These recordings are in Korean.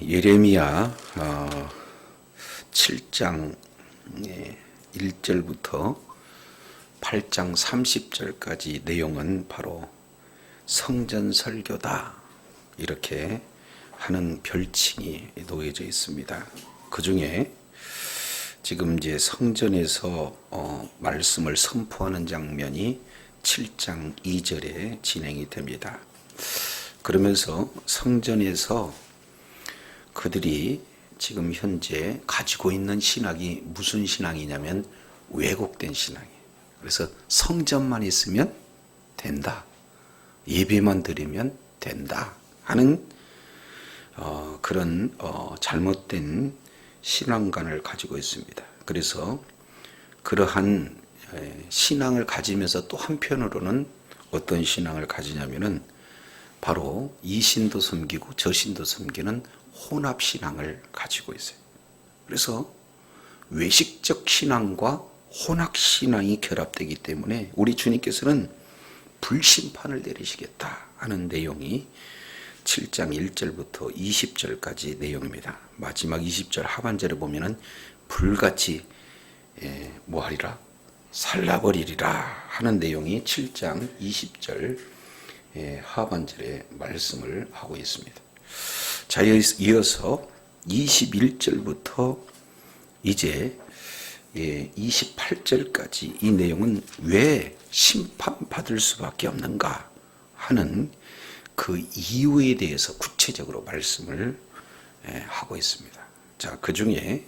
예레미야 7장 1절부터 8장 30절까지 내용은 바로 성전 설교다 이렇게 하는 별칭이 놓여져 있습니다. 그 중에 지금 이제 성전에서 말씀을 선포하는 장면이 7장 2절에 진행이 됩니다. 그러면서 성전에서 그들이 지금 현재 가지고 있는 신학이 무슨 신앙이냐면 왜곡된 신앙이에요. 그래서 성전만 있으면 된다. 예배만 드리면 된다 하는 그런 잘못된 신앙관을 가지고 있습니다. 그래서 그러한 신앙을 가지면서 또 한편으로는 어떤 신앙을 가지냐면은 바로 이 신도 섬기고 저 신도 섬기는 혼합신앙을 가지고 있어요. 그래서 외식적 신앙과 혼합신앙이 결합되기 때문에 우리 주님께서는 불심판을 내리시겠다 하는 내용이 7장 1절부터 20절까지 내용입니다. 마지막 20절 하반절에 보면은 불같이 뭐하리라? 살라버리리라 하는 내용이 7장 20절 하반절에 말씀을 하고 있습니다. 자, 이어서 21절부터 이제 28절까지 이 내용은 왜 심판받을 수밖에 없는가 하는 그 이유에 대해서 구체적으로 말씀을 하고 있습니다. 자, 그 중에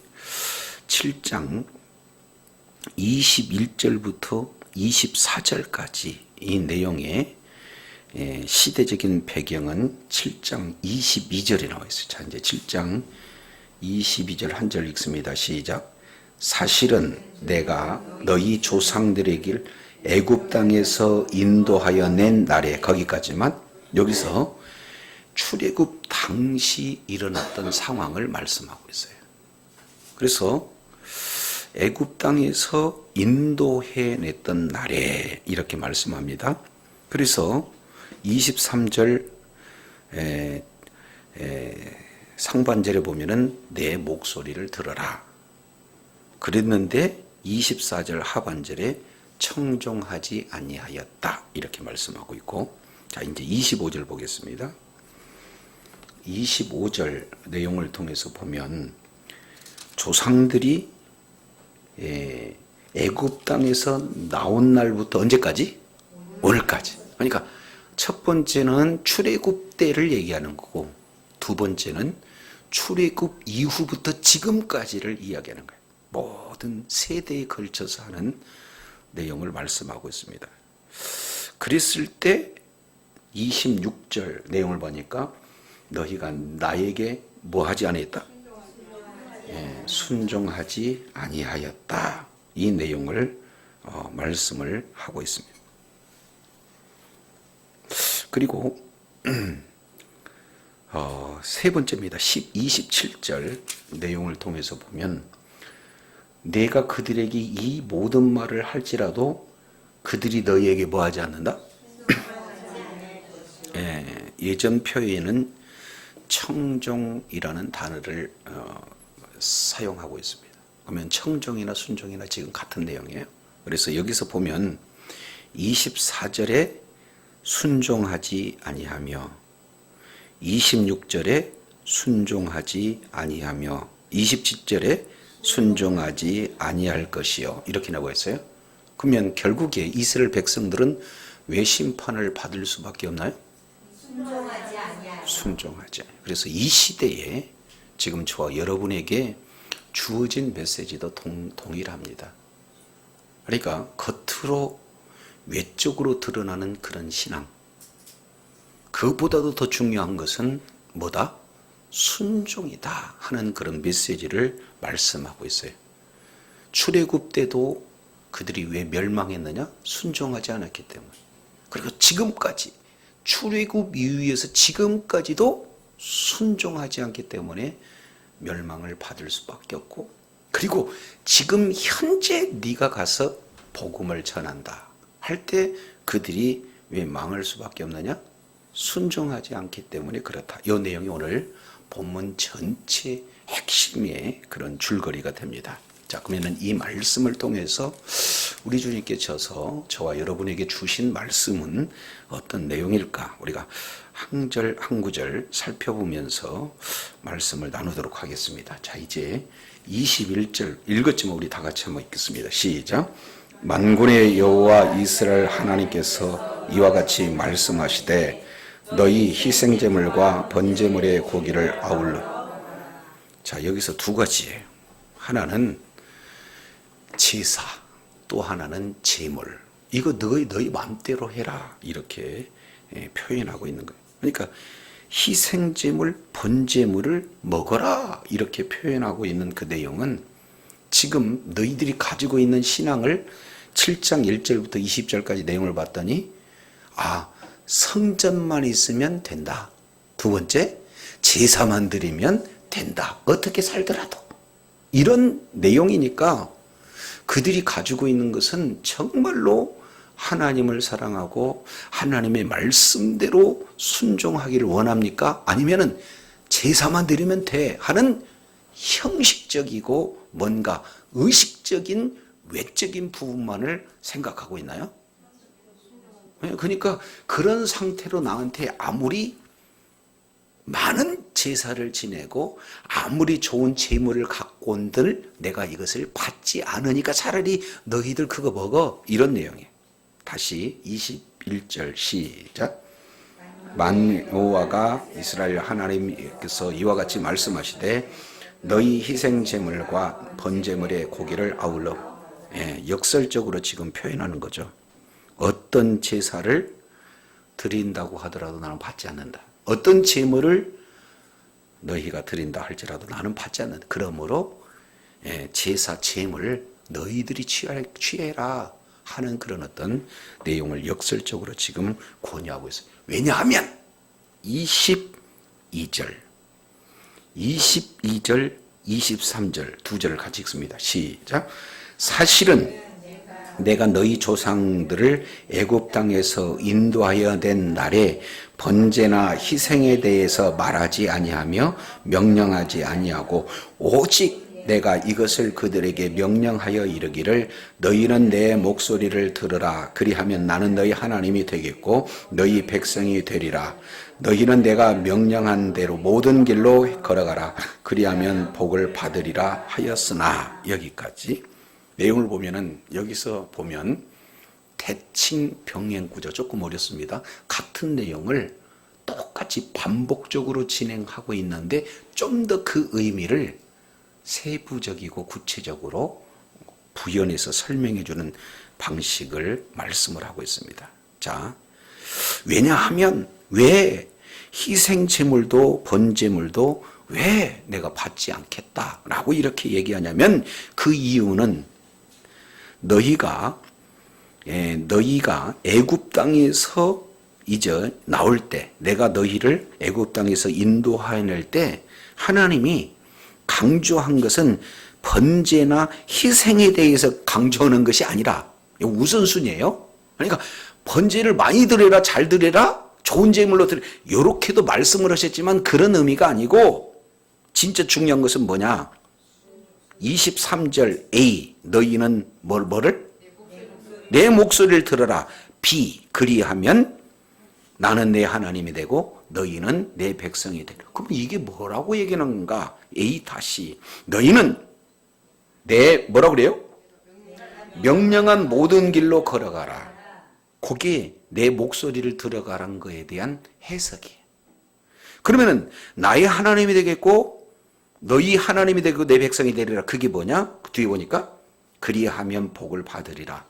7장 21절부터 24절까지 이 내용의 시대적인 배경은 7장 22절에 나와 있어요. 자, 이제 7장 22절 한 절 읽습니다. 시작. 사실은 내가 너희 조상들에게 애굽 땅에서 인도하여 낸 날에 거기까지만 여기서 출애굽 당시 일어났던 상황을 말씀하고 있어요. 그래서 애굽 땅에서 인도해 냈던 날에 이렇게 말씀합니다. 그래서 23절 상반절에 보면은 내 목소리를 들어라. 그랬는데 24절 하반절에 청종하지 아니하였다. 이렇게 말씀하고 있고, 자, 이제 25절 보겠습니다. 25절 내용을 통해서 보면 조상들이 애굽 땅에서 나온 날부터 언제까지? 오늘까지. 그러니까 첫 번째는 출애굽 때를 얘기하는 거고 두 번째는 출애굽 이후부터 지금까지를 이야기하는 거예요. 모든 세대에 걸쳐서 하는 내용을 말씀하고 있습니다. 그랬을 때 26절 내용을 보니까 너희가 나에게 뭐 하지 아니했다? 순종하지 아니하였다. 이 내용을 말씀을 하고 있습니다. 그리고 세 번째입니다. 27절 내용을 통해서 보면 내가 그들에게 이 모든 말을 할지라도 그들이 너희에게 뭐 하지 않는다? 예전 표현은 청종이라는 단어를 사용하고 있습니다. 그러면 청종이나 순종이나 지금 같은 내용이에요. 그래서 여기서 보면 24절에 순종하지 아니하며 26절에 순종하지 아니하며 27절에 순종하지 아니할 것이요 이렇게 나오고 있어요. 그러면 결국에 이스라엘 백성들은 왜 심판을 받을 수밖에 없나요? 순종하지 아니하여. 순종하지. 그래서 이 시대에 지금 저와 여러분에게 주어진 메시지도 동일합니다. 그러니까 겉으로 외적으로 드러나는 그런 신앙, 그보다도 더 중요한 것은 뭐다? 순종이다 하는 그런 메시지를 말씀하고 있어요. 출애굽 때도 그들이 왜 멸망했느냐? 순종하지 않았기 때문에. 그리고 지금까지 출애굽 이후에서 지금까지도 순종하지 않기 때문에 멸망을 받을 수밖에 없고, 그리고 지금 현재 네가 가서 복음을 전한다 할 때 그들이 왜 망할 수밖에 없느냐? 순종하지 않기 때문에 그렇다. 이 내용이 오늘 본문 전체 핵심의 그런 줄거리가 됩니다. 자, 그러면 이 말씀을 통해서 우리 주님께서 저와 여러분에게 주신 말씀은 어떤 내용일까? 우리가 한 절 한 구절 살펴보면서 말씀을 나누도록 하겠습니다. 자, 이제 21절 읽었지만 우리 다 같이 한번 읽겠습니다. 시작. 만군의 여호와 이스라엘 하나님께서 이와 같이 말씀하시되 너희 희생제물과 번제물의 고기를 아울러. 자, 여기서 두 가지예요. 하나는 제사, 또 하나는 제물. 이거 너희 마음대로 해라, 이렇게 표현하고 있는 거예요. 그러니까 희생제물, 번제물을 먹어라, 이렇게 표현하고 있는 그 내용은 지금 너희들이 가지고 있는 신앙을 7장 1절부터 20절까지 내용을 봤더니 성전만 있으면 된다. 두 번째, 제사만 드리면 된다. 어떻게 살더라도. 이런 내용이니까 그들이 가지고 있는 것은 정말로 하나님을 사랑하고 하나님의 말씀대로 순종하기를 원합니까? 아니면은 제사만 드리면 돼 하는 형식적이고 뭔가 의식적인 외적인 부분만을 생각하고 있나요? 그러니까 그런 상태로 나한테 아무리 많은 제사를 지내고 아무리 좋은 재물을 갖고 온들 내가 이것을 받지 않으니까 차라리 너희들 그거 먹어, 이런 내용이에요. 다시 21절 시작. 만여호와가 이스라엘 하나님께서 이와 같이 말씀하시되 너희 희생제물과 번제물의 고기를 아울러. 역설적으로 지금 표현하는 거죠. 어떤 제사를 드린다고 하더라도 나는 받지 않는다. 어떤 제물을 너희가 드린다 할지라도 나는 받지 않는다. 그러므로 제사 제물 너희들이 취해라 하는 그런 어떤 내용을 역설적으로 지금 권유하고 있어요. 왜냐하면 22절 23절 두 절을 같이 읽습니다. 시작. 사실은 내가 너희 조상들을 애굽 땅에서 인도하여 낸 날에 번제나 희생에 대해서 말하지 아니하며 명령하지 아니하고 오직 내가 이것을 그들에게 명령하여 이르기를 너희는 내 목소리를 들으라. 그리하면 나는 너희 하나님이 되겠고 너희 백성이 되리라. 너희는 내가 명령한 대로 모든 길로 걸어가라. 그리하면 복을 받으리라 하였으나. 여기까지 내용을 보면은 여기서 보면 대칭 병행 구조 조금 어렵습니다. 같은 내용을 똑같이 반복적으로 진행하고 있는데 좀 더 그 의미를 세부적이고 구체적으로 부연해서 설명해 주는 방식을 말씀을 하고 있습니다. 자, 왜냐하면 왜 희생제물도 번제물도 왜 내가 받지 않겠다라고 이렇게 얘기하냐면 그 이유는 너희가 애굽 땅에서 이제 나올 때 내가 너희를 애굽 땅에서 인도해낼 때 하나님이 강조한 것은 번제나 희생에 대해서 강조하는 것이 아니라 우선순위예요. 그러니까 번제를 많이 드려라, 잘 드려라, 좋은 제물로 드려, 이렇게도 말씀을 하셨지만 그런 의미가 아니고 진짜 중요한 것은 뭐냐? 23절 A 너희는 뭐를? 내 목소리를 들어라. B 그리하면 나는 내 하나님이 되고 너희는 내 백성이 되리라. 그럼 이게 뭐라고 얘기하는 건가? A 다시 너희는 내 뭐라고 그래요? 명령한 모든 길로 걸어가라. 거기에 내 목소리를 들어가라는 거에 대한 해석이에요. 그러면은 나의 하나님이 되겠고 너희 하나님이 되고 내 백성이 되리라. 그게 뭐냐? 뒤에 보니까 그리하면 복을 받으리라.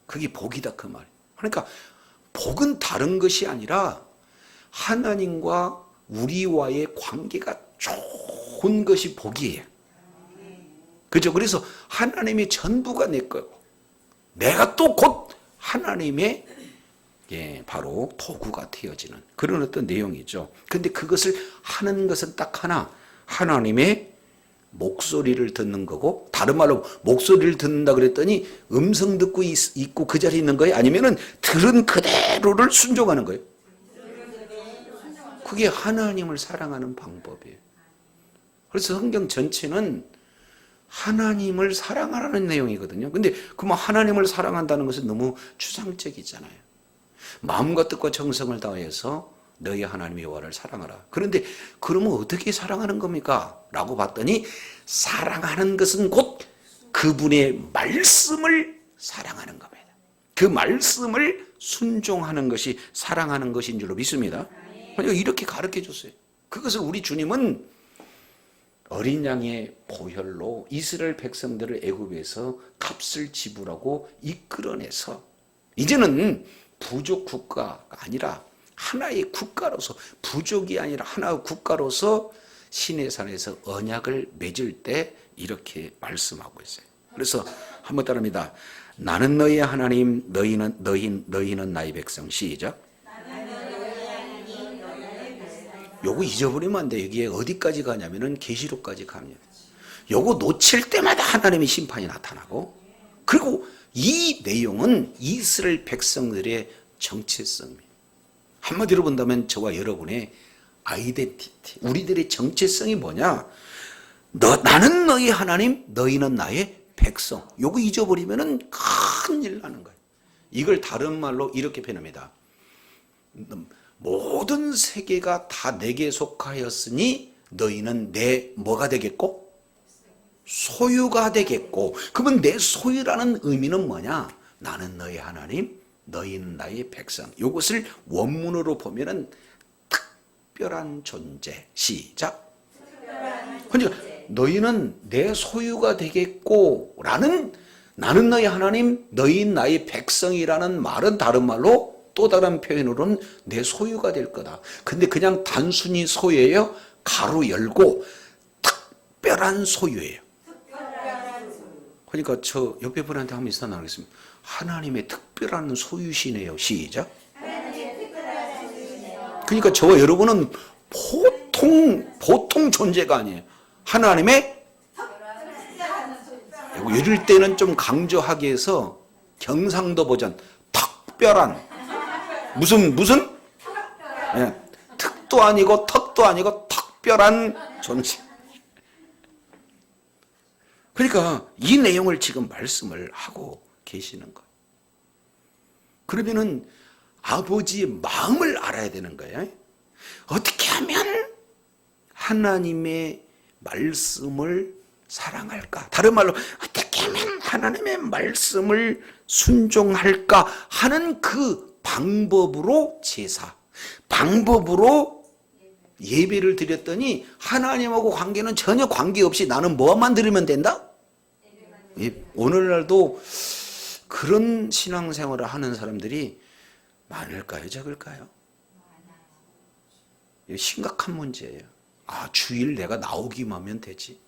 그게 복이다 그 말. 그러니까 복은 다른 것이 아니라 하나님과 우리와의 관계가 좋은 것이 복이에요. 그죠? 그래서 하나님의 전부가 내 것. 내가 또 곧 하나님의 바로 도구가 되어지는 그런 어떤 내용이죠. 근데 그것을 하는 것은 딱 하나, 하나님의 목소리를 듣는 거고, 다른 말로 목소리를 듣는다 그랬더니 음성 듣고 있고 그 자리에 있는 거예요? 아니면은 들은 그대로를 순종하는 거예요? 그게 하나님을 사랑하는 방법이에요. 그래서 성경 전체는 하나님을 사랑하라는 내용이거든요. 근데 그러면 하나님을 사랑한다는 것은 너무 추상적이잖아요. 마음과 뜻과 정성을 다해서 너희 하나님 여호와를 사랑하라. 그런데 그러면 어떻게 사랑하는 겁니까? 라고 봤더니 사랑하는 것은 곧 그분의 말씀을 사랑하는 겁니다. 그 말씀을 순종하는 것이 사랑하는 것인 줄로 믿습니다. 그러니까 이렇게 가르쳐 줬어요. 그것을 우리 주님은 어린 양의 보혈로 이스라엘 백성들을 애굽에서 값을 지불하고 이끌어내서 이제는 부족 국가가 아니라 하나의 국가로서, 부족이 아니라 하나의 국가로서 시내산에서 언약을 맺을 때 이렇게 말씀하고 있어요. 그래서 한번 따라합니다. 나는 너희의 하나님, 너희는 나의 백성. 시작. 요거 잊어버리면 안 돼. 여기에 어디까지 가냐면은 계시록까지 갑니다. 요거 놓칠 때마다 하나님의 심판이 나타나고, 그리고 이 내용은 이스라엘 백성들의 정체성입니다. 한마디로 본다면 저와 여러분의 아이덴티티, 우리들의 정체성이 뭐냐? 나는 너희 하나님, 너희는 나의 백성. 요거 잊어버리면은 큰일 나는 거예요. 이걸 다른 말로 이렇게 표현합니다. 모든 세계가 다 내게 속하였으니 너희는 내 뭐가 되겠고? 소유가 되겠고. 그러면 내 소유라는 의미는 뭐냐? 나는 너희 하나님, 너희는 나의 백성. 이것을 원문으로 보면은 특별한 존재. 시작. 그러니까 너희는 내 소유가 되겠고 라는, 나는 너희 하나님, 너희는 나의 백성이라는 말은 다른 말로 또 다른 표현으로는 내 소유가 될 거다. 근데 그냥 단순히 소유예요? 가로 열고 특별한 소유예요. 그러니까 저 옆에 분한테 한번 인사 나누겠습니다. 하나님의 특별한 소유시네요. 시작. 그러니까 저와 여러분은 보통 존재가 아니에요. 하나님의 이럴 때는 좀 강조하기 위해서 경상도 버전 특별한 무슨 예, 특도 아니고 턱도 아니고 특별한 존재. 그러니까 이 내용을 지금 말씀을 하고 계시는 거예요. 그러면은 아버지의 마음을 알아야 되는 거예요. 어떻게 하면 하나님의 말씀을 사랑할까? 다른 말로 어떻게 하면 하나님의 말씀을 순종할까 하는 그 방법으로 제사, 방법으로 예배를 드렸더니 하나님하고 관계는 전혀 관계없이 나는 뭐만 드리면 된다? 오늘날도 그런 신앙생활을 하는 사람들이 많을까요? 적을까요? 심각한 문제예요. 아, 주일 내가 나오기만 하면 되지.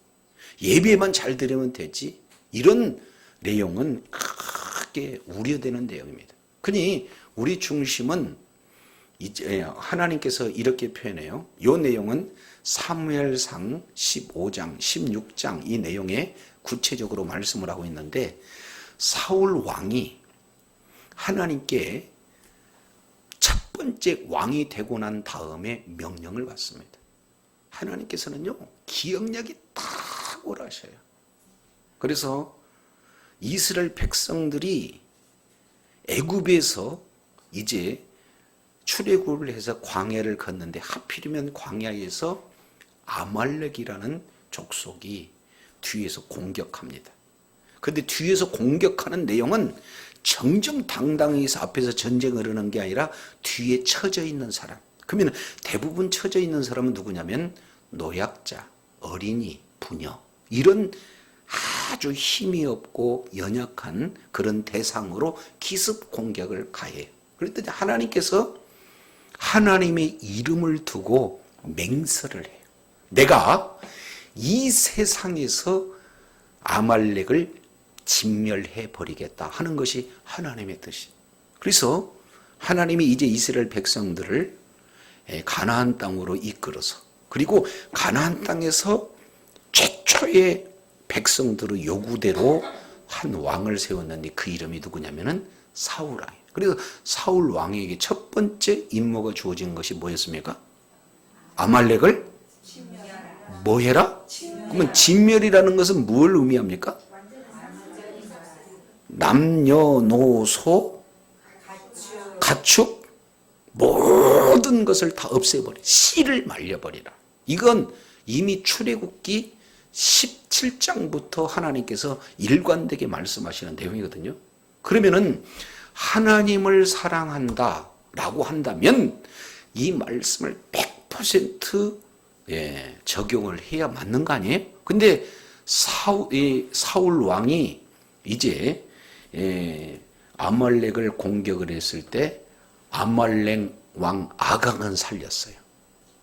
예배만 잘 드리면 되지. 이런 내용은 크게 우려되는 내용입니다. 그러니 우리 중심은 이제 하나님께서 이렇게 표현해요. 이 내용은 사무엘상 15장, 16장 이 내용에 구체적으로 말씀을 하고 있는데 사울 왕이 하나님께 첫 번째 왕이 되고 난 다음에 명령을 받습니다. 하나님께서는요, 기억력이 탁월하셔요. 그래서 이스라엘 백성들이 애굽에서 이제 출애굽을 해서 광야를 걷는데 하필이면 광야에서 아말렉이라는 족속이 뒤에서 공격합니다. 그런데 뒤에서 공격하는 내용은 정정당당히 앞에서 전쟁을 하는 게 아니라 뒤에 처져 있는 사람. 그러면 대부분 처져 있는 사람은 누구냐면 노약자, 어린이, 부녀 이런 아주 힘이 없고 연약한 그런 대상으로 기습 공격을 가해요. 그랬더니 하나님께서 하나님의 이름을 두고 맹세를 해요. 내가 이 세상에서 아말렉을 진멸해 버리겠다 하는 것이 하나님의 뜻이에요. 그래서 하나님이 이제 이스라엘 백성들을 가나안 땅으로 이끌어서, 그리고 가나안 땅에서 최초의 백성들의 요구대로 한 왕을 세웠는데 그 이름이 누구냐면은 사울 왕이에요. 그래서 사울 왕에게 첫 번째 임무가 주어진 것이 뭐였습니까? 아말렉을 뭐 해라? 그러면 진멸이라는 것은 뭘 의미합니까? 남녀노소 가축 모든 것을 다 없애버려, 씨를 말려버리라. 이건 이미 출애굽기 17장부터 하나님께서 일관되게 말씀하시는 내용이거든요. 그러면은 하나님을 사랑한다 라고 한다면 이 말씀을 100% 적용을 해야 맞는 거 아니에요? 근데 사울 왕이 이제 아말렉을 공격을 했을 때 아말렉 왕 아각은 살렸어요.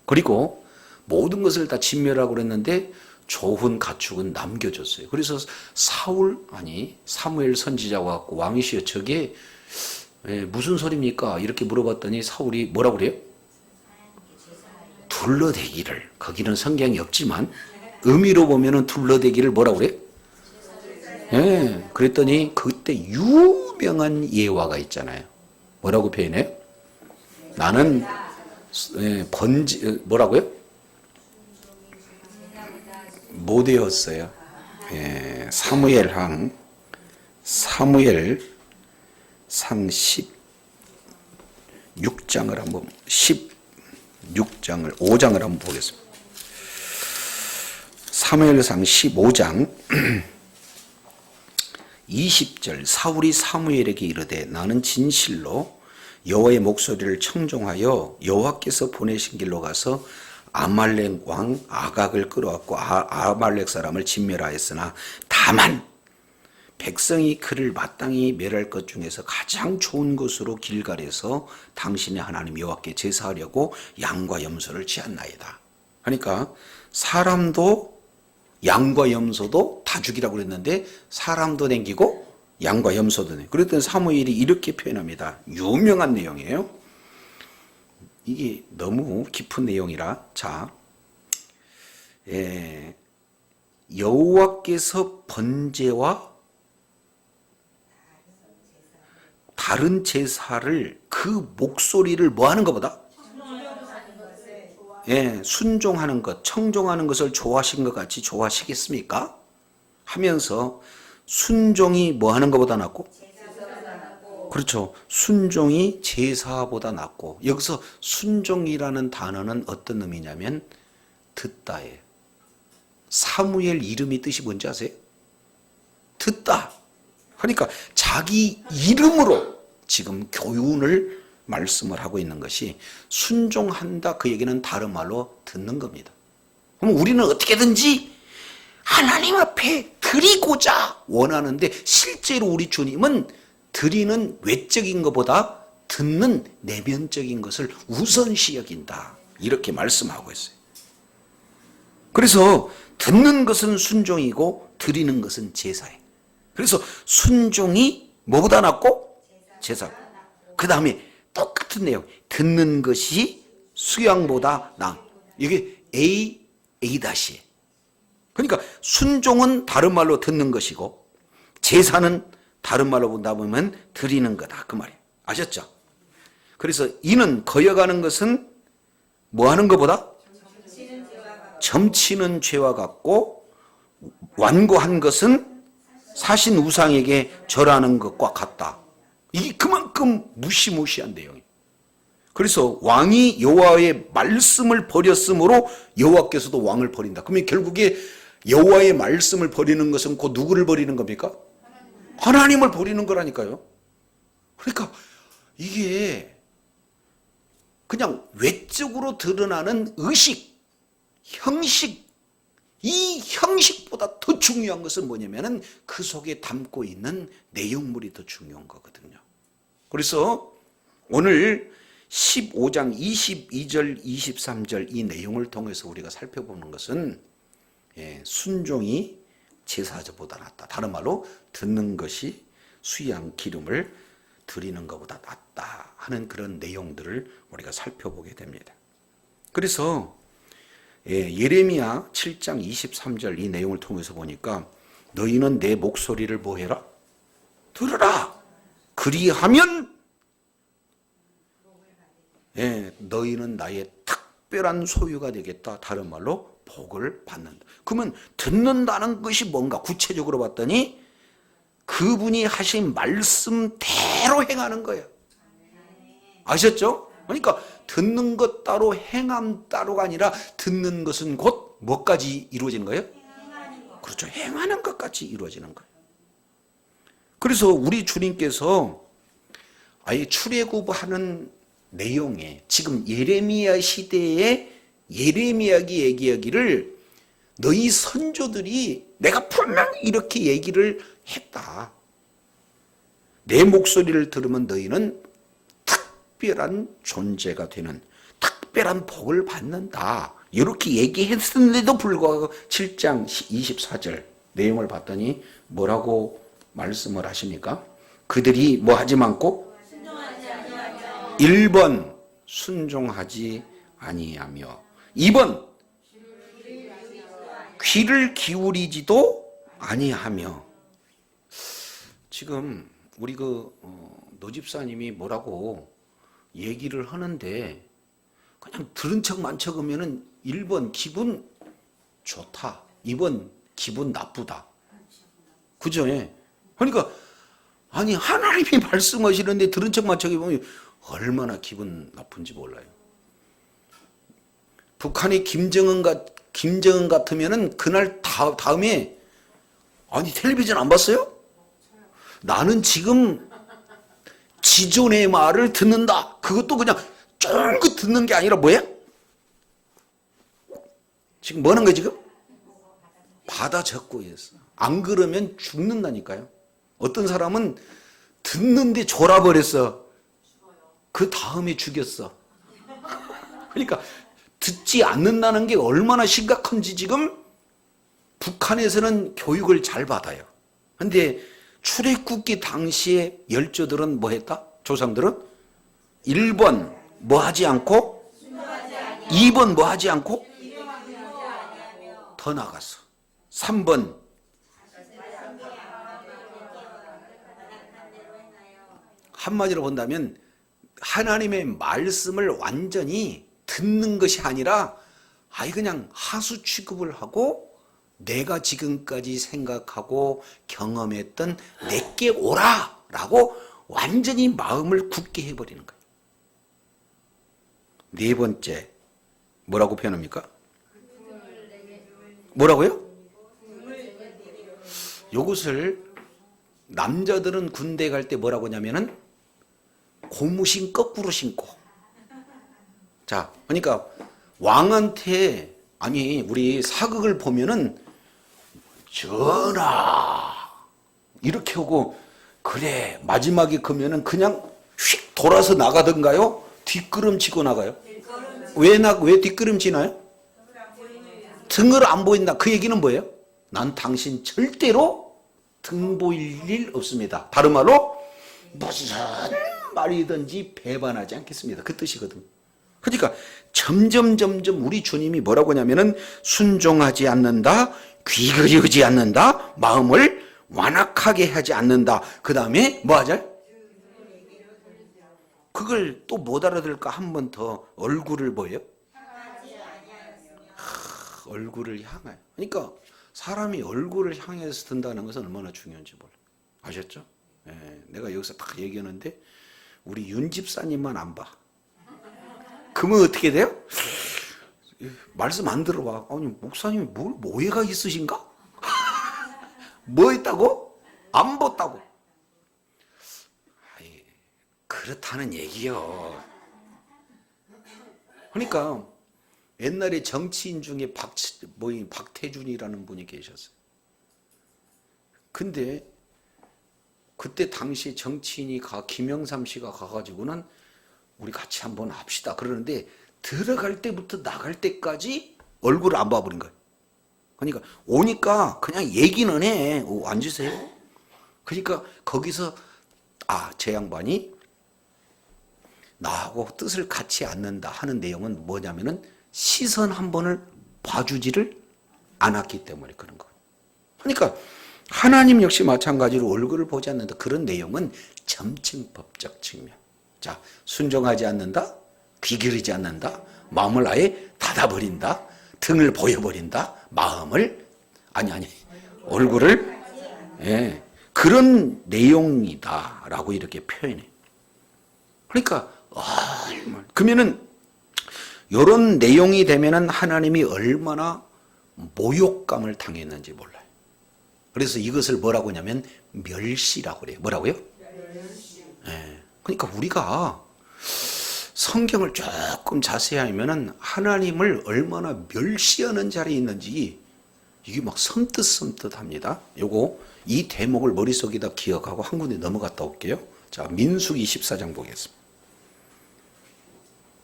그리고 모든 것을 다 진멸하고 그랬는데 좋은 가축은 남겨줬어요. 그래서 사무엘 선지자가 갖고 왕이시여 저게 무슨 소리입니까? 이렇게 물어봤더니 사울이 뭐라고 그래요? 둘러대기를, 거기는 성경이 없지만 의미로 보면은 둘러대기를 뭐라고 그래요? 그랬더니 그때 유명한 예화가 있잖아요. 뭐라고 표현해요? 나는 뭐라고요? 못 외웠어요. 사무엘상 16장을 한번 16장을 5장을 한번 보겠습니다. 사무엘상 15장 20절 사울이 사무엘에게 이르되 나는 진실로 여호와의 목소리를 청종하여 여호와께서 보내신 길로 가서 아말렉 왕 아각을 끌어왔고 아말렉 사람을 진멸하였으나 다만 백성이 그를 마땅히 멸할 것 중에서 가장 좋은 것으로 길갈에서 당신의 하나님 여호와께 제사하려고 양과 염소를 지었나이다. 그러니까 사람도 양과 염소도 다 죽이라고 그랬는데 사람도 남기고 양과 염소도 남기고 그랬더니 사무엘이 이렇게 표현합니다. 유명한 내용이에요. 이게 너무 깊은 내용이라 자 여호와께서 번제와 다른 제사를 그 목소리를 뭐 하는 것보다 순종하는 것, 청종하는 것을 좋아하신 것 같이 좋아하시겠습니까? 하면서 순종이 뭐 하는 것보다 낫고? 그렇죠. 순종이 제사보다 낫고 여기서 순종이라는 단어는 어떤 의미냐면 듣다예요. 사무엘 이름이 뜻이 뭔지 아세요? 듣다. 그러니까 자기 이름으로 지금 교훈을 말씀을 하고 있는 것이 순종한다 그 얘기는 다른 말로 듣는 겁니다. 그럼 우리는 어떻게든지 하나님 앞에 드리고자 원하는데 실제로 우리 주님은 드리는 외적인 것보다 듣는 내면적인 것을 우선시 여긴다. 이렇게 말씀하고 있어요. 그래서 듣는 것은 순종이고 드리는 것은 제사예요. 그래서 순종이 뭐보다 낫고? 제사. 그 다음에 똑같은 내용. 듣는 것이 수양보다 나은. 이게 A-이에요. 그러니까 순종은 다른 말로 듣는 것이고 제사는 다른 말로 본다 보면 드리는 거다. 그 말이에요. 아셨죠? 그래서 이는 거여가는 것은 뭐 하는 것보다? 점치는 죄와 같고 완고한 것은 사신 우상에게 절하는 것과 같다. 이게 그만큼 무시무시한 내용이에요. 그래서 왕이 여호와의 말씀을 버렸으므로 여호와께서도 왕을 버린다. 그러면 결국에 여호와의 말씀을 버리는 것은 곧 누구를 버리는 겁니까? 하나님을 버리는 거라니까요. 그러니까 이게 그냥 외적으로 드러나는 의식, 형식, 이 형식보다 더 중요한 것은 뭐냐면은 그 속에 담고 있는 내용물이 더 중요한 거거든요. 그래서 오늘 15장 22절, 23절 이 내용을 통해서 우리가 살펴보는 것은 순종이 제사보다 낫다. 다른 말로 듣는 것이 수양 기름을 드리는 것보다 낫다 하는 그런 내용들을 우리가 살펴보게 됩니다. 그래서 예레미야 7장 23절 이 내용을 통해서 보니까 너희는 내 목소리를 뭐 해라? 들으라. 그리하면 너희는 나의 특별한 소유가 되겠다. 다른 말로 복을 받는다. 그러면 듣는다는 것이 뭔가 구체적으로 봤더니 그분이 하신 말씀대로 행하는 거예요. 아셨죠? 그러니까 듣는 것 따로 행함 따로가 아니라 듣는 것은 곧 뭐까지 이루어지는 거예요? 그렇죠. 행하는 것까지 이루어지는 거예요. 그래서 우리 주님께서 아예 출애굽하는 내용에 지금 예레미야 시대에 예레미야기 얘기하기를 너희 선조들이 내가 분명히 이렇게 얘기를 했다. 내 목소리를 들으면 너희는 특별한 존재가 되는 특별한 복을 받는다. 이렇게 얘기했었는데도 불구하고 7장 24절 내용을 봤더니 뭐라고 말씀을 하십니까? 그들이 뭐 하지 않고 1번 순종하지 아니하며 2번 귀를 기울이지도 아니하며. 지금 우리 노 집사님이 뭐라고 얘기를 하는데 그냥 들은 척만 척하면은 1번 기분 좋다, 2번 기분 나쁘다. 그죠? 예. 그러니까 아니 하나님이 말씀하시는데 들은 척만 척해보면 얼마나 기분 나쁜지 몰라요. 북한의 김정은 같으면은 그날 다음에 아니 텔레비전 안 봤어요? 나는 지금 지존의 말을 듣는다. 그것도 그냥 쫑긋 듣는 게 아니라 뭐야? 지금 뭐 하는 거야 지금? 받아 적고 있어. 안 그러면 죽는다니까요. 어떤 사람은 듣는데 졸아버렸어. 그 다음에 죽였어. 그러니까 듣지 않는다는 게 얼마나 심각한지 지금 북한에서는 교육을 잘 받아요. 근데 출애굽기 당시에 열조들은 뭐 했다? 조상들은 1번 뭐 하지 않고 2번 뭐 하지 않고 더 나갔어. 3번 한마디로 본다면 하나님의 말씀을 완전히 듣는 것이 아니라 아예 그냥 하수 취급을 하고 내가 지금까지 생각하고 경험했던 내게 오라 라고 완전히 마음을 굳게 해버리는 거예요. 네 번째 뭐라고 표현합니까? 뭐라고요? 이것을 남자들은 군대 갈 때 뭐라고 하냐면은 고무신 거꾸로 신고. 자, 그러니까 왕한테 아니 우리 사극을 보면은 전하 이렇게 하고 그래 마지막에 그러면은 그냥 휙 돌아서 나가던가요? 뒷걸음치고 나가요? 왜 뒷걸음치나요? 등을 안 보인다. 그 얘기는 뭐예요? 난 당신 절대로 등 보일 일 없습니다. 다른 말로 무슨 말이든지 배반하지 않겠습니다. 그 뜻이거든. 그러니까 점점 우리 주님이 뭐라고 하냐면은 순종하지 않는다, 귀그리우지 않는다, 마음을 완악하게 하지 않는다. 그 다음에 뭐 하자? 그걸 또 못 알아들을까? 한 번 더 얼굴을 뭐예요? 얼굴을 향해. 그러니까 사람이 얼굴을 향해서 든다는 것은 얼마나 중요한지 몰라. 아셨죠? 예, 내가 여기서 딱 얘기하는데 우리 윤 집사님만 안 봐. 그러면 어떻게 돼요? 말씀 안 들어봐. 아니 목사님이 뭘 오해가 있으신가? 뭐 있다고? 안 봤다고. 아이, 그렇다는 얘기요. 그러니까 옛날에 정치인 중에 박태준이라는 분이 계셨어요. 근데 그때 당시 정치인이 김영삼 씨가 가가지고는 우리 같이 한번 합시다 그러는데 들어갈 때부터 나갈 때까지 얼굴을 안 봐버린 거예요. 그러니까 오니까 그냥 얘기는 해. 앉으세요. 그러니까 거기서 제 양반이 나하고 뜻을 같이 않는다 하는 내용은 뭐냐면은 시선 한 번을 봐주지를 않았기 때문에 그런 거예요. 그러니까 하나님 역시 마찬가지로 얼굴을 보지 않는다. 그런 내용은 점층법적 측면. 자, 순종하지 않는다, 귀 기울이지 않는다, 마음을 아예 닫아버린다. 등을 보여버린다. 마음을 얼굴을 예, 그런 내용이다라고 이렇게 표현해. 그러니까 그러면은 이런 내용이 되면은 하나님이 얼마나 모욕감을 당했는지 몰라요. 그래서 이것을 뭐라고 하냐면 멸시라고 그래요. 뭐라고요? 멸시. 예. 그러니까 우리가 성경을 조금 자세히 하면은 하나님을 얼마나 멸시하는 자리에 있는지 이게 막 섬뜩섬뜩합니다. 요거 이 대목을 머릿속에다 기억하고 한 군데 넘어갔다 올게요. 자, 민수기 14장 보겠습니다.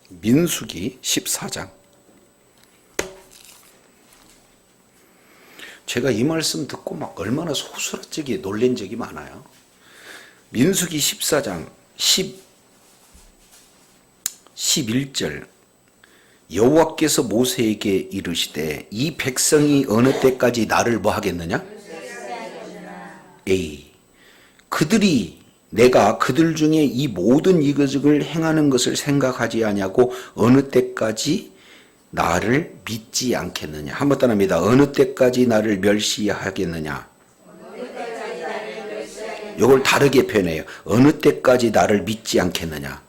민수기 14장. 제가 이 말씀 듣고 막 얼마나 소스라치게 놀란 적이 많아요. 민수기 14장 11절 여호와께서 모세에게 이르시되 이 백성이 어느 때까지 나를 뭐 하겠느냐? 내가 그들 중에 이 모든 이것을 행하는 것을 생각하지 아니하고 어느 때까지 나를 믿지 않겠느냐? 한번 따라합니다. 어느 때까지 나를 멸시하겠느냐? 이걸 다르게 표현해요. 어느 때까지 나를 믿지 않겠느냐?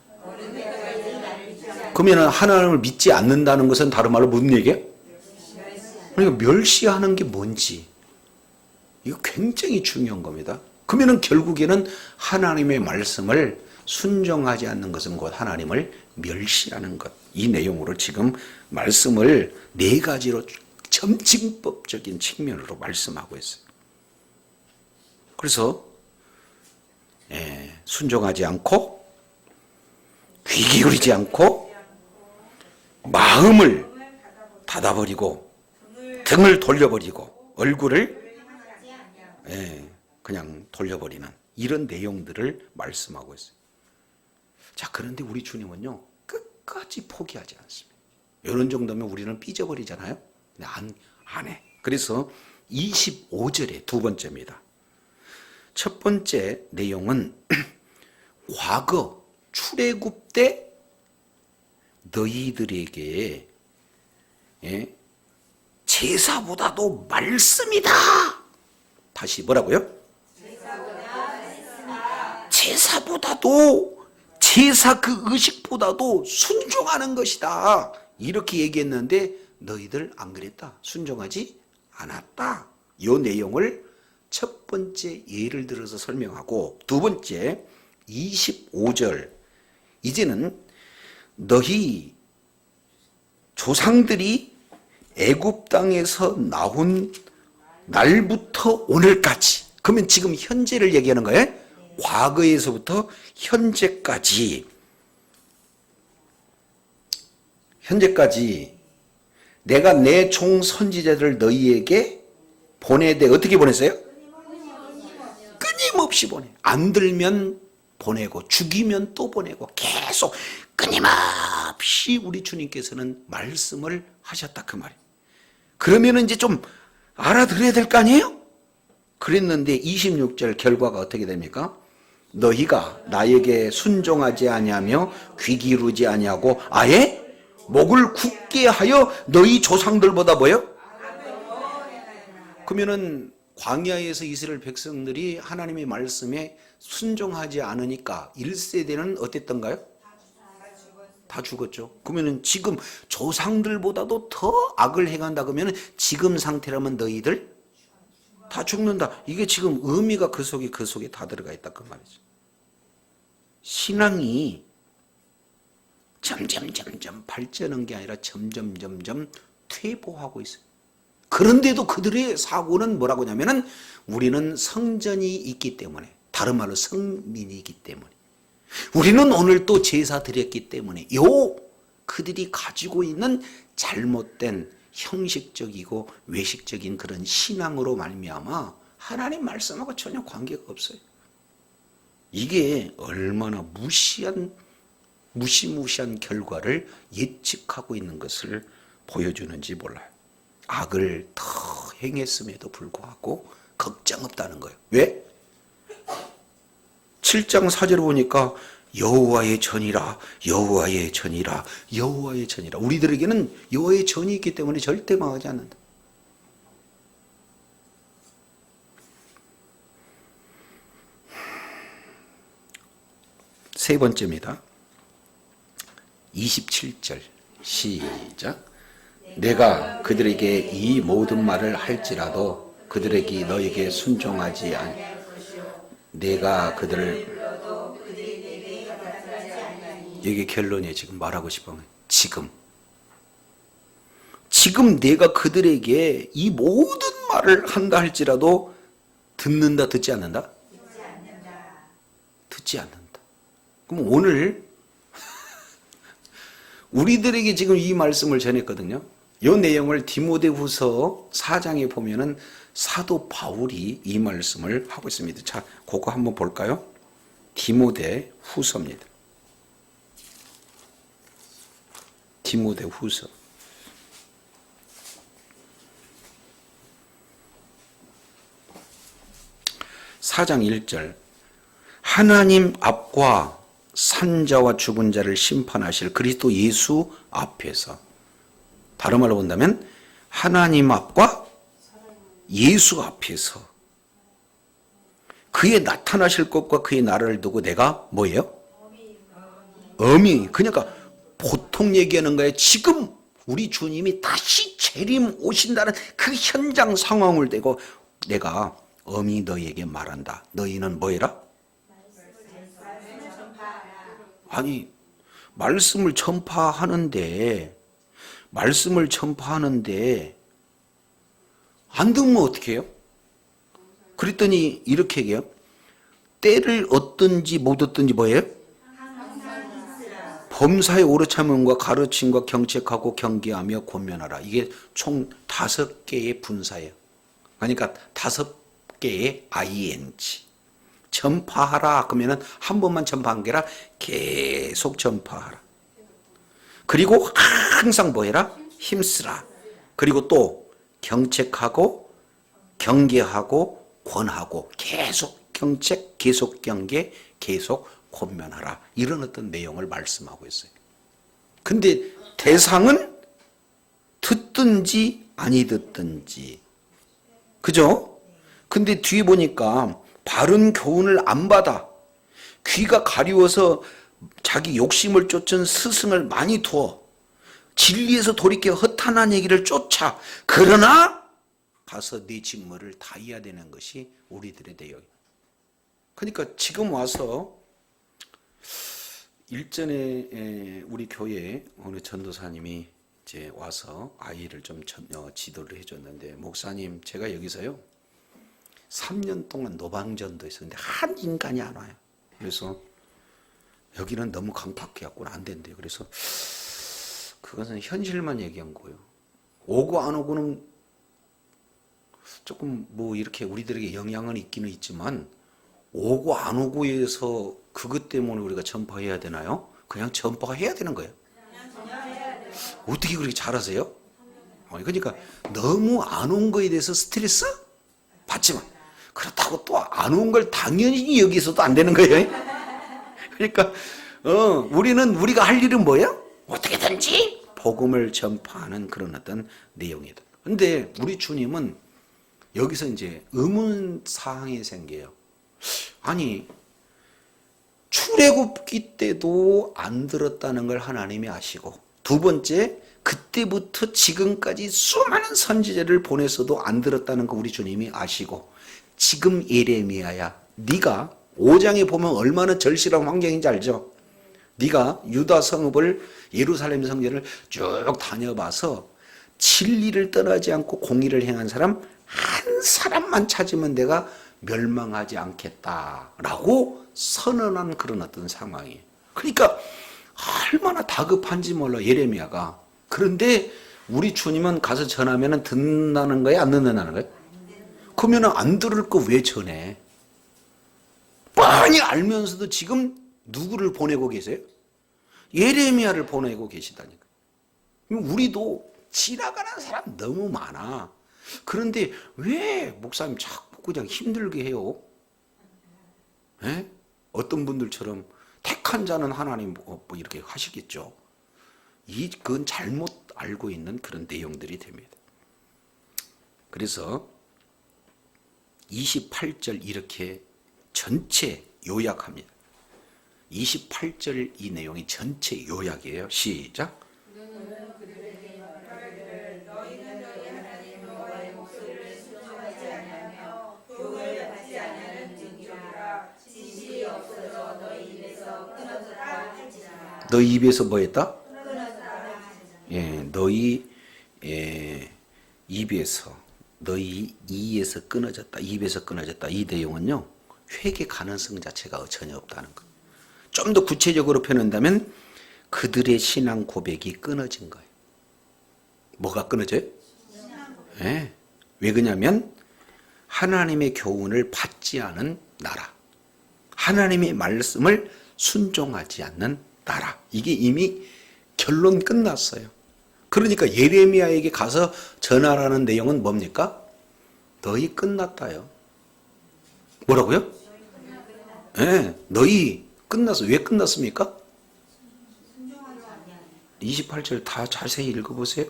그러면 하나님을 믿지 않는다는 것은 다른 말로 무슨 얘기예요? 그러니까 멸시하는 게 뭔지 이거 굉장히 중요한 겁니다. 그러면 결국에는 하나님의 말씀을 순종하지 않는 것은 곧 하나님을 멸시하는 것. 이 내용으로 지금 말씀을 네 가지로 점징법적인 측면으로 말씀하고 있어요. 그래서 순종하지 않고 귀 기울이지 않고 마음을 닫아버리고 등을 돌려버리고 얼굴을 그냥 돌려버리는 이런 내용들을 말씀하고 있어요. 자, 그런데 우리 주님은요 끝까지 포기하지 않습니다. 이런 정도면 우리는 삐져버리잖아요. 근데 안 해. 그래서 25절에 두 번째입니다. 첫 번째 내용은 과거 출애굽 때 너희들에게 제사보다도 말씀이다. 다시 뭐라고요? 제사보다도 제사 그 의식보다도 순종하는 것이다. 이렇게 얘기했는데 너희들 안 그랬다. 순종하지 않았다. 이 내용을 첫 번째 예를 들어서 설명하고 두 번째 25절 이제는 너희 조상들이 애굽 땅에서 나온 날부터 오늘까지 그러면 지금 현재를 얘기하는 거예요. 과거에서부터 현재까지 내가 내 종 선지자들을 너희에게 보내되 어떻게 보냈어요? 끊임없이 보내. 안 들면 보내고 죽이면 또 보내고 계속 끊임없이 우리 주님께서는 말씀을 하셨다 그 말이에요. 그러면 이제 좀 알아들어야 될 거 아니에요? 그랬는데 26절 결과가 어떻게 됩니까? 너희가 나에게 순종하지 아니하며 귀 기울이지 아니하고 아예 목을 굳게 하여 너희 조상들보다 뭐요? 그러면은 광야에서 이스라엘 백성들이 하나님의 말씀에 순종하지 않으니까 1세대는 어땠던가요? 다 죽었죠. 그러면은 지금 조상들보다도 더 악을 행한다 그러면은 지금 상태라면 너희들 다 죽는다. 이게 지금 의미가 그 속에 다 들어가 있다 그 말이죠. 신앙이 점점 발전한 게 아니라 점점 퇴보하고 있어요. 그런데도 그들의 사고는 뭐라고 하냐면은 우리는 성전이 있기 때문에 다른 말로 성민이기 때문에 우리는 오늘 또 제사 드렸기 때문에 그들이 가지고 있는 잘못된 형식적이고 외식적인 그런 신앙으로 말미암아 하나님 말씀하고 전혀 관계가 없어요. 이게 얼마나 무시무시한 결과를 예측하고 있는 것을 보여주는지 몰라요. 악을 더 행했음에도 불구하고 걱정 없다는 거예요. 왜? 7장 4절 보니까 여호와의 전이라, 여호와의 전이라, 여호와의 전이라. 우리들에게는 여호와의 전이 있기 때문에 절대 망하지 않는다. 세 번째입니다. 27절 시작. 내가 그들에게 이 모든 말을 할지라도 그들에게 너에게 순종하지 아니. 내가 그들을 이게 결론이에요. 지금 말하고 싶은 거예요. 지금 내가 그들에게 이 모든 말을 한다 할지라도 듣는다, 듣지 않는다? 듣지 않는다. 그럼 오늘 우리들에게 지금 이 말씀을 전했거든요. 이 내용을 디모데후서 4장에 보면은 사도 바울이 이 말씀을 하고 있습니다. 자, 그거 한번 볼까요? 디모데후서입니다. 디모데후서 4장 1절. 하나님 앞과 산자와 죽은 자를 심판하실 그리스도 예수 앞에서, 다른 말로 본다면 하나님 앞과 예수 앞에서 그의 나타나실 것과 그의 나라를 두고 내가 뭐예요? 그러니까 보통 얘기하는 거예요. 지금 우리 주님이 다시 재림 오신다는 그 현장 상황을 대고 내가 엄히 너희에게 말한다. 너희는 뭐해라? 아니, 말씀을 전파하는데 안 듣면 어떻게 해요? 그랬더니 이렇게 얘기해요. 때를 얻든지 못 얻든지 뭐예요? 범사에 오래 참음과 가르침과 경책하고 경계하며 권면하라. 이게 총 5개의 분사예요. 그러니까 5개의 ing. 전파하라 그러면은 한 번만 전파한 게 아니라 계속 전파하라. 그리고 항상 뭐 해라? 힘쓰라. 그리고 또 경책하고 경계하고 권하고 계속 경책, 계속 경계, 계속 권면하라. 이런 어떤 내용을 말씀하고 있어요. 근데 대상은 듣든지 아니 듣든지. 그죠? 근데 뒤에 보니까 바른 교훈을 안 받아 귀가 가리워서 자기 욕심을 쫓은 스승을 많이 두어 진리에서 돌이켜 허탄한 얘기를 쫓아. 그러나 가서 네 직무를 다해야 되는 것이 우리들의 내용이에요. 그러니까 지금 와서 일전에 우리 교회에 어느 전도사님이 이제 와서 아이를 좀 지도를 해줬는데, 목사님 제가 여기서요 3년 동안 노방전도 했었는데 한 인간이 안 와요. 그래서 여기는 너무 강팍해갖고는 안 된대요. 그래서 그것은 현실만 얘기한 거예요. 오고 안 오고는 조금 뭐 이렇게 우리들에게 영향은 있기는 있지만, 오고 안 오고에서 그것 때문에 우리가 전파해야 되나요? 그냥 전파해야 되는 거예요. 어떻게 그렇게 잘하세요? 그러니까 너무 안 온 거에 대해서 스트레스 받지만, 그렇다고 또 안 온 걸 당연히 여기서도 안 되는 거예요. 그러니까 우리가 할 일은 뭐예요? 어떻게든지 복음을 전파하는 그런 어떤 내용이다. 근데 우리 주님은 여기서 이제 의문사항이 생겨요. 아니, 출애굽기 때도 안 들었다는 걸 하나님이 아시고, 두 번째, 그때부터 지금까지 수많은 선지자를 보내서도 안 들었다는 거 우리 주님이 아시고, 지금 예레미야야, 네가 5장에 보면 얼마나 절실한 환경인지 알죠? 네가 유다 성읍을, 예루살렘 성전을 쭉 다녀봐서 진리를 떠나지 않고 공의를 행한 사람 한 사람만 찾으면 내가 멸망하지 않겠다라고 선언한 그런 어떤 상황이에요. 그러니까 얼마나 다급한지 몰라 예레미야가. 그런데 우리 주님은 가서 전하면 듣는다는 거예요? 안 듣는다는 거예요? 그러면 안 들을 거 왜 전해? 뻔히 알면서도 지금 누구를 보내고 계세요? 예레미야를 보내고 계시다니까. 우리도 지나가는 사람 너무 많아. 그런데 왜 목사님 자꾸 그냥 힘들게 해요? 에? 어떤 분들처럼 택한 자는 하나님 뭐 이렇게 하시겠죠. 그건 잘못 알고 있는 그런 내용들이 됩니다. 그래서 28절 이렇게 전체 요약합니다. 28절 이 내용이 전체 요약이에요. 시작. 너희 입에서 뭐 했다? 너희 입에서, 너희 이에서 끊어졌다. 입에서 끊어졌다. 이 내용은요, 회개 가능성 자체가 전혀 없다는 것. 좀 더 구체적으로 표현한다면 그들의 신앙 고백이 끊어진 거예요. 뭐가 끊어져요? 왜 그러냐면 하나님의 교훈을 받지 않은 나라, 하나님의 말씀을 순종하지 않는 나라. 이게 이미 결론 끝났어요. 그러니까 예레미야에게 가서 전하라는 내용은 뭡니까? 너희 끝났다요. 뭐라고요? 너희 끝났어. 왜 끝났습니까? 28절 다 자세히 읽어보세요.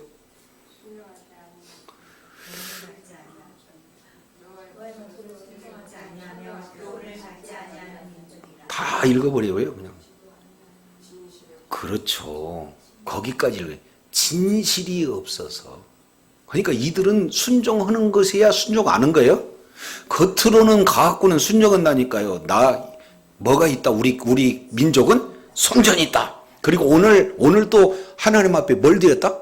다 읽어버려요, 그냥. 그렇죠. 거기까지 읽어요. 진실이 없어서. 그러니까 이들은 순종하는 것이야 순종하는 거예요. 겉으로는 가갖고는 순종한다니까요. 뭐가 있다. 우리 민족은 성전이 있다. 그리고 오늘 또 하나님 앞에 뭘 드렸다?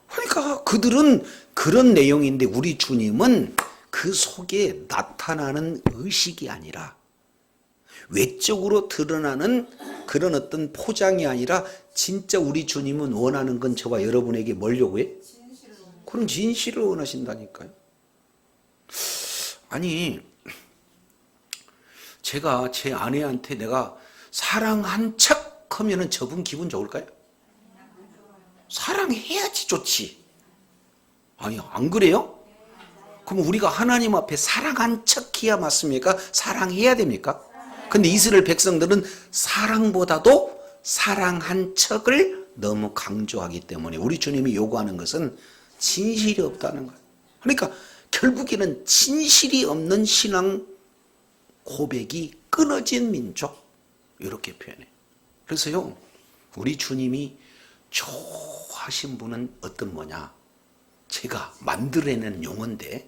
그러니까 그들은 그런 내용인데 우리 주님은 그 속에 나타나는 의식이 아니라 외적으로 드러나는 그런 어떤 포장이 아니라 진짜 우리 주님은 원하는 건 저와 여러분에게 뭘 요구해? 그럼 진실을 원하신다니까요. 아니, 제가 제 아내한테 내가 사랑한 척 하면은 저분 기분 좋을까요? 사랑해야지 좋지. 아니, 안 그래요? 그럼 우리가 하나님 앞에 사랑한 척 해야 맞습니까? 사랑해야 됩니까? 근데 이스라엘 백성들은 사랑보다도 사랑한 척을 너무 강조하기 때문에 우리 주님이 요구하는 것은 진실이 없다는 거예요. 그러니까 결국에는 진실이 없는 신앙 고백이 끊어진 민족, 이렇게 표현해요. 그래서요, 우리 주님이 좋아하신 분은 어떤 뭐냐, 제가 만들어내는 용어인데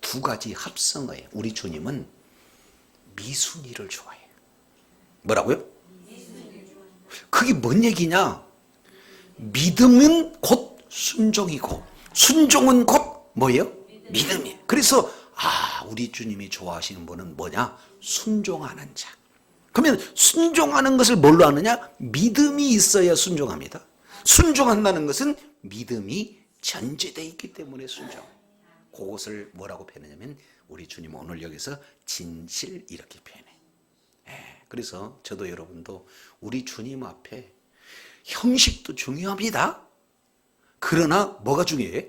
두 가지 합성어예요. 우리 주님은 미순이를 좋아해요. 뭐라고요? 그게 뭔 얘기냐? 믿음은 곧 순종이고 순종은 곧 뭐예요? 믿음이에요. 그래서 우리 주님이 좋아하시는 분은 뭐냐? 순종하는 자. 그러면 순종하는 것을 뭘로 하느냐? 믿음이 있어야 순종합니다. 순종한다는 것은 믿음이 전제되어 있기 때문에 순종. 그것을 뭐라고 표현하냐면 우리 주님 오늘 여기서 진실 이렇게 표현해. 그래서 저도 여러분도 우리 주님 앞에 형식도 중요합니다. 그러나 뭐가 중요해?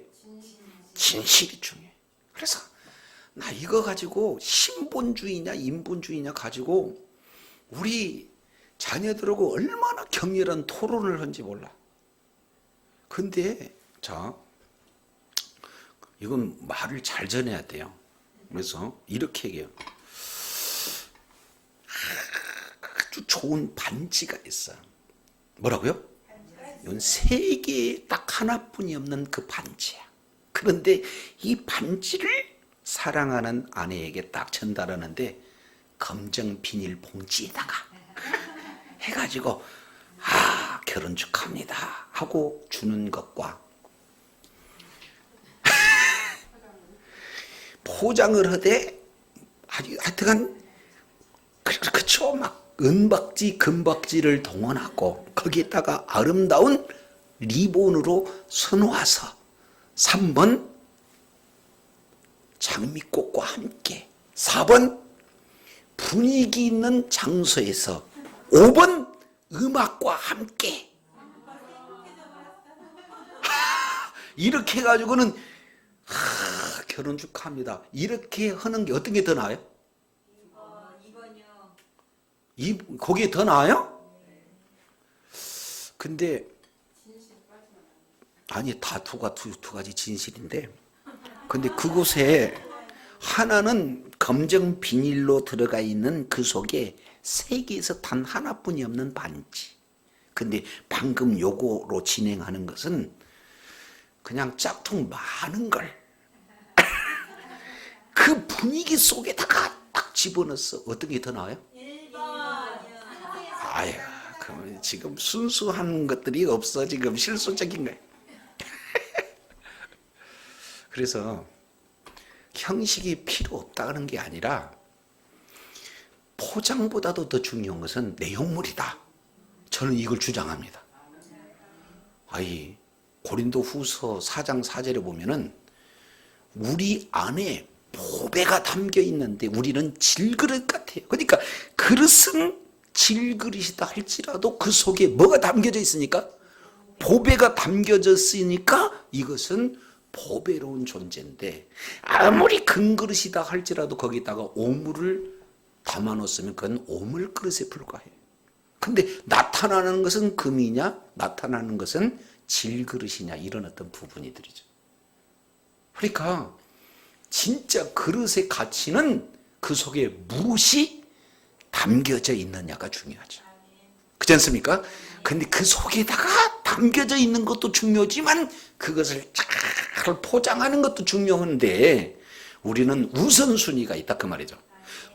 진실이 중요해. 그래서 나 이거 가지고 신본주의냐 인본주의냐 가지고 우리 자녀들하고 얼마나 격렬한 토론을 한지 몰라. 근데 자, 이건 말을 잘 전해야 돼요. 그래서 이렇게 얘기해요. 아주 좋은 반지가 있어. 뭐라고요? 이건 세계에 딱 하나뿐이 없는 그 반지야. 그런데 이 반지를 사랑하는 아내에게 딱 전달하는데 검정 비닐 봉지에다가 해가지고 결혼 축하합니다 하고 주는 것과 포장을 하되 하여튼간 그쵸, 막 은박지 금박지를 동원하고 거기에다가 아름다운 리본으로 서놓아서 3번 장미꽃과 함께, 4번 분위기 있는 장소에서, 5번 음악과 함께 이렇게 해가지고는 결혼 축하합니다 이렇게 하는 게 어떤 게 더 나아요? 2번이요. 거기에 더 나아요? 근데 아니 다 두 가지 진실인데, 근데 그곳에 하나는 검정 비닐로 들어가 있는 그 속에 세계에서 단 하나뿐이 없는 반지. 근데 방금 요거로 진행하는 것은 그냥 짝퉁 많은 걸 그 분위기 속에다가 딱 집어넣어서 어떤 게 더 나아요? 1번. 아유, 그럼 지금 순수한 것들이 없어. 지금 실수적인 거예요. 그래서 형식이 필요 없다는 게 아니라 포장보다도 더 중요한 것은 내용물이다. 저는 이걸 주장합니다. 아이, 고린도 후서 4장 4절에 보면은 우리 안에 보배가 담겨 있는데 우리는 질그릇 같아요. 그러니까 그릇은 질그릇이다 할지라도 그 속에 뭐가 담겨져 있으니까? 보배가 담겨져 있으니까 이것은 보배로운 존재인데, 아무리 금 그릇이다 할지라도 거기다가 오물을 담아 놓으면 그건 오물 그릇에 불과해요. 근데 나타나는 것은 금이냐 나타나는 것은 질그릇이냐, 이런 어떤 부분이들이죠. 그러니까 진짜 그릇의 가치는 그 속에 무엇이 담겨져 있느냐가 중요하죠. 그렇지 않습니까? 근데 그 속에다가 담겨져 있는 것도 중요하지만 그것을 잘 포장하는 것도 중요한데, 우리는 우선순위가 있다 그 말이죠.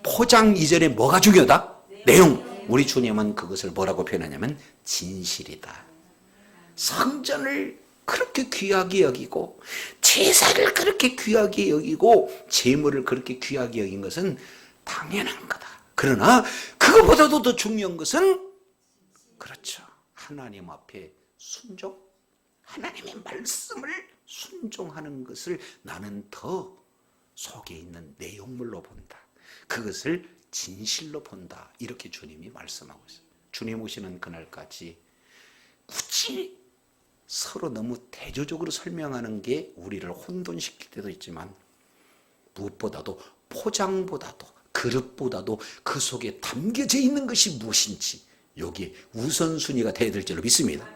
포장 이전에 뭐가 중요하다? 내용. 우리 주님은 그것을 뭐라고 표현하냐면 진실이다. 성전을 그렇게 귀하게 여기고 제사를 그렇게 귀하게 여기고 제물을 그렇게 귀하게 여긴 것은 당연한 거다. 그러나 그것보다도 더 중요한 것은, 그렇죠, 하나님 앞에 순종, 하나님의 말씀을 순종하는 것을 나는 더 속에 있는 내용물로 본다. 그것을 진실로 본다. 이렇게 주님이 말씀하고 있어요. 주님 오시는 그날까지 굳이 서로 너무 대조적으로 설명하는 게 우리를 혼돈시킬 때도 있지만, 무엇보다도 포장보다도 그릇보다도 그 속에 담겨져 있는 것이 무엇인지 여기에 우선순위가 되어야 될 줄로 믿습니다.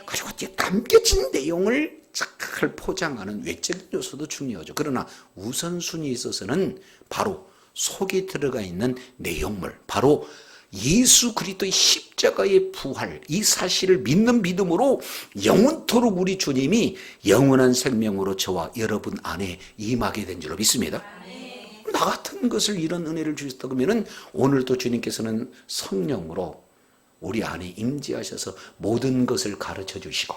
그리고 담겨진 내용을 잘 포장하는 외적인 요소도 중요하죠. 그러나 우선순위에 있어서는 바로 속에 들어가 있는 내용물, 바로 예수 그리스도의 십자가의 부활, 이 사실을 믿는 믿음으로 영원토록 우리 주님이 영원한 생명으로 저와 여러분 안에 임하게 된 줄로 믿습니다. 나 같은 것을, 이런 은혜를 주셨다 그러면은 오늘도 주님께서는 성령으로 우리 안에 임재하셔서 모든 것을 가르쳐 주시고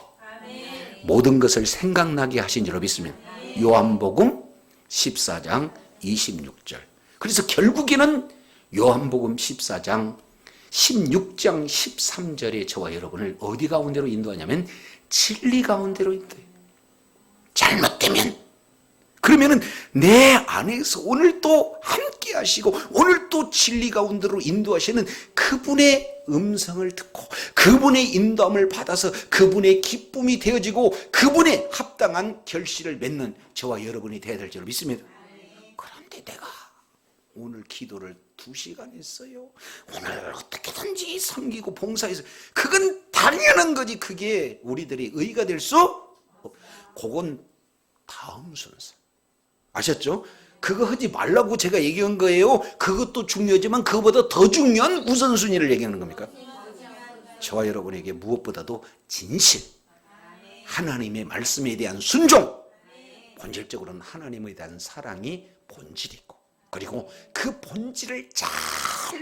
모든 것을 생각나게 하신 줄로 믿습니다. 요한복음 14장 26절. 그래서 결국에는 요한복음 14장 16장 13절에 저와 여러분을 어디 가운데로 인도하냐면 진리 가운데로 인도해요. 잘못되면, 그러면은 내 안에서 오늘 또 함께 하시고 오늘 또 진리 가운데로 인도하시는 그분의 음성을 듣고 그분의 인도함을 받아서 그분의 기쁨이 되어지고 그분의 합당한 결실을 맺는 저와 여러분이 되어야 될 줄 믿습니다. 그런데 내가 오늘 기도를 2시간 했어요. 오늘 어떻게든지 섬기고 봉사해서, 그건 당연한 거지. 그게 우리들이 의가 될 수, 그건 다음 순서. 아셨죠? 그거 하지 말라고 제가 얘기한 거예요. 그것도 중요하지만 그거보다 더 중요한 우선순위를 얘기하는 겁니까? 저와 여러분에게 무엇보다도 진실, 하나님의 말씀에 대한 순종, 본질적으로는 하나님에 대한 사랑이 본질이 있고, 그리고 그 본질을 잘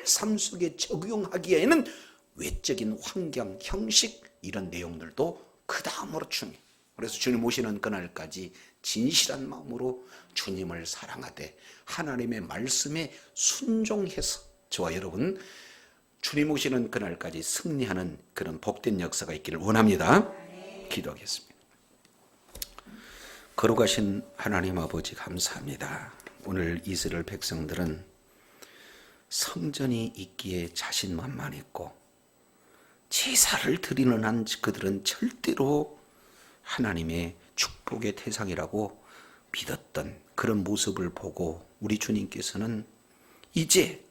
삶 속에 적용하기에는 외적인 환경, 형식, 이런 내용들도 그 다음으로 중요해요. 그래서 주님 오시는 그날까지 진실한 마음으로 주님을 사랑하되 하나님의 말씀에 순종해서 저와 여러분 주님 오시는 그날까지 승리하는 그런 복된 역사가 있기를 원합니다. 기도하겠습니다. 거룩하신 하나님 아버지, 감사합니다. 오늘 이스라엘 백성들은 성전이 있기에 자신만만했고 제사를 드리는 한 그들은 절대로 하나님의 축복의 대상이라고 믿었던 그런 모습을 보고 우리 주님께서는 이제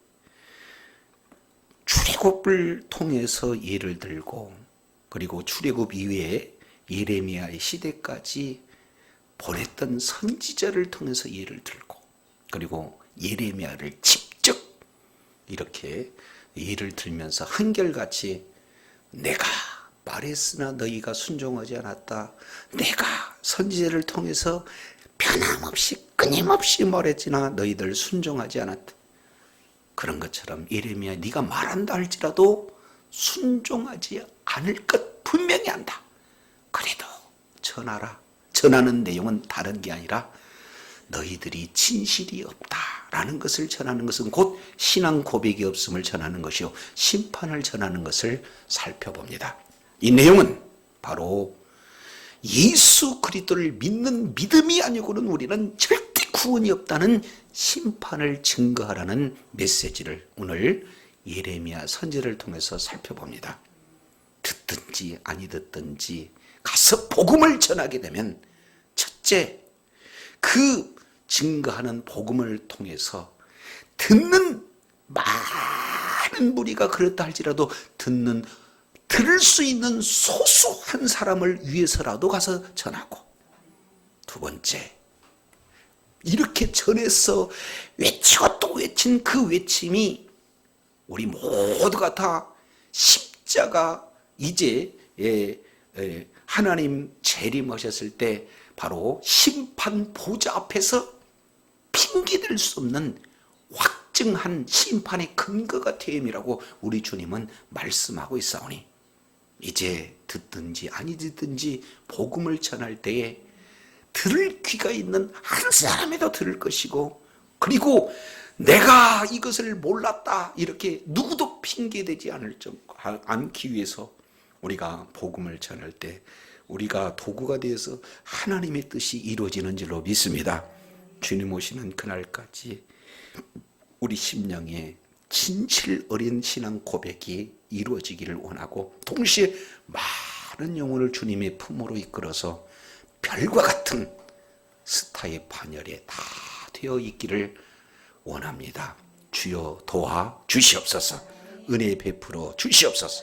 출애굽을 통해서 예를 들고, 그리고 출애굽 이후에 예레미야의 시대까지 보냈던 선지자를 통해서 예를 들고, 그리고 예레미야를 직접 이렇게 예를 들면서 한결같이 내가 말했으나 너희가 순종하지 않았다. 내가 선지자를 통해서 변함없이 끊임없이 말했지나 너희들 순종하지 않았다. 그런 것처럼 예레미야 네가 말한다 할지라도 순종하지 않을 것 분명히 안다. 그래도 전하라. 전하는 내용은 다른 게 아니라 너희들이 진실이 없다라는 것을 전하는 것은 곧 신앙 고백이 없음을 전하는 것이요 심판을 전하는 것을 살펴봅니다. 이 내용은 바로 예수 그리스도를 믿는 믿음이 아니고는 우리는 절대 구원이 없다는 심판을 증거하라는 메시지를 오늘 예레미야 선지를 통해서 살펴봅니다. 듣든지 아니 듣든지 가서 복음을 전하게 되면 첫째, 그 증거하는 복음을 통해서 듣는 많은 무리가 그렇다 할지라도 들을 수 있는 소수한 사람을 위해서라도 가서 전하고, 두 번째, 이렇게 전해서 외치고 또 외친 그 외침이 우리 모두가 다 십자가 이제 하나님 재림하셨을 때 바로 심판 보좌 앞에서 핑계댈 수 없는 확증한 심판의 근거가 되음이라고 우리 주님은 말씀하고 있사오니, 이제 듣든지 아니 듣든지 복음을 전할 때에 들을 귀가 있는 한 사람에도 들을 것이고, 그리고 내가 이것을 몰랐다 이렇게 누구도 핑계대지 않기 위해서 우리가 복음을 전할 때 우리가 도구가 되어서 하나님의 뜻이 이루어지는 줄로 믿습니다. 주님 오시는 그날까지 우리 심령에 진실 어린 신앙 고백이 이루어지기를 원하고, 동시에 많은 영혼을 주님의 품으로 이끌어서 별과 같은 스타의 반열에 다 되어 있기를 원합니다. 주여 도와 주시옵소서. 은혜 베풀어 주시옵소서.